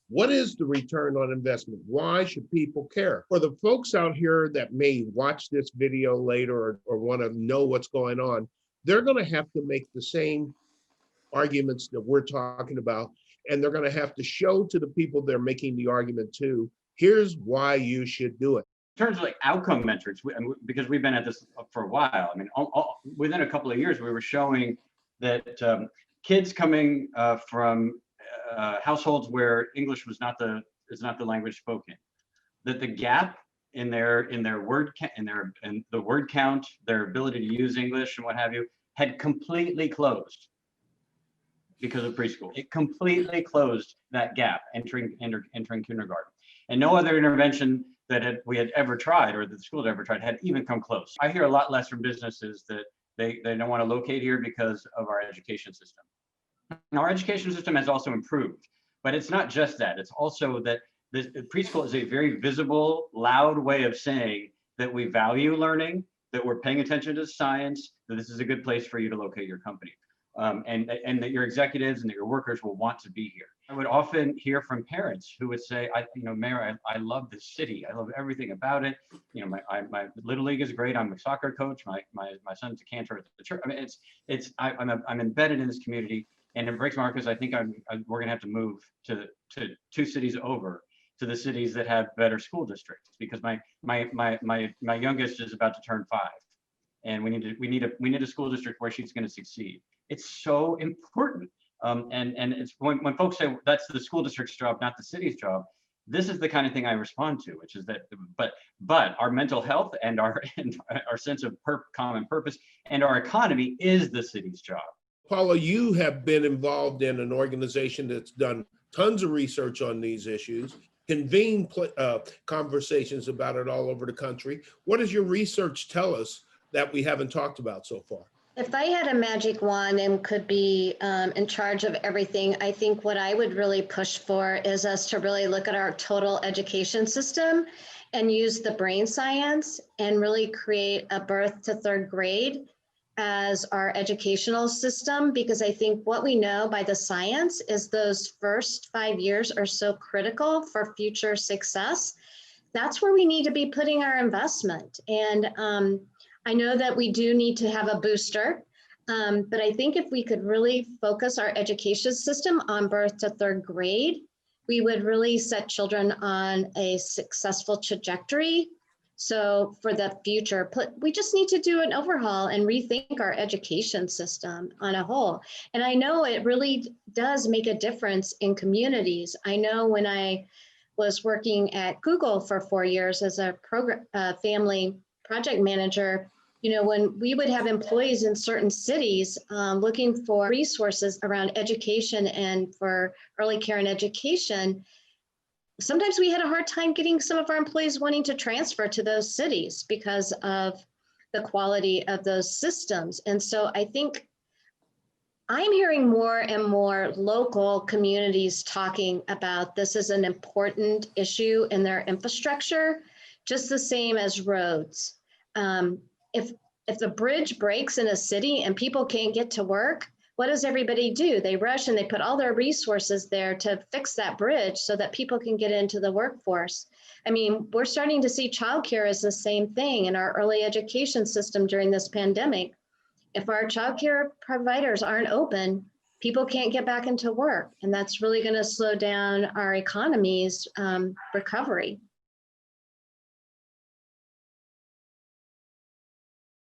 What is the return on investment? Why should people care? For the folks out here that may watch this video later or want to know what's going on, they're going to have to make the same arguments that we're talking about, and they're going to have to show to the people they're making the argument to, here's why you should do it. In terms of like outcome metrics, because we've been at this for a while, I mean, within a couple of years, we were showing that kids coming from households where English is not the language spoken, that the gap in their word the word count, their ability to use English and what have you, had completely closed because of preschool. It completely closed that gap entering kindergarten, and no other intervention that we had ever tried or that the school had ever tried had even come close. I hear a lot less from businesses that they don't want to locate here because of our education system. Now, our education system has also improved, but it's not just that. It's also that the preschool is a very visible, loud way of saying that we value learning, that we're paying attention to science, that this is a good place for you to locate your company, and that your executives and that your workers will want to be here. I would often hear from parents who would say, Mayor, I love this city. I love everything about it. You know, my little league is great. I'm a soccer coach. My son's a cantor at the church. I mean, I'm embedded in this community, and it breaks my heart because I think we're going to have to move to 2 cities over to the cities that have better school districts, because my youngest is about to turn 5, and we need a school district where she's going to succeed. It's so important. And it's when folks say that's the school district's job, not the city's job, this is the kind of thing I respond to, which is that, but our mental health and our sense of common purpose and our economy is the city's job. Paula, you have been involved in an organization that's done tons of research on these issues, convened conversations about it all over the country. What does your research tell us that we haven't talked about so far? If I had a magic wand and could be in charge of everything, I think what I would really push for is us to really look at our total education system and use the brain science and really create a birth to 3rd grade as our educational system, because I think what we know by the science is those first 5 years are so critical for future success. That's where we need to be putting our investment. And I know that we do need to have a booster, but I think if we could really focus our education system on birth to 3rd grade, we would really set children on a successful trajectory. So for the future, we just need to do an overhaul and rethink our education system on a whole. And I know it really does make a difference in communities. I know when I was working at Google for 4 years as a family project manager, you know, when we would have employees in certain cities looking for resources around education and for early care and education, sometimes we had a hard time getting some of our employees wanting to transfer to those cities because of the quality of those systems. And so I think I'm hearing more and more local communities talking about this as an important issue in their infrastructure, just the same as roads. If the bridge breaks in a city and people can't get to work, what does everybody do? They rush and they put all their resources there to fix that bridge so that people can get into the workforce. I mean, we're starting to see childcare as the same thing in our early education system during this pandemic. If our childcare providers aren't open, people can't get back into work, and that's really going to slow down our economy's recovery.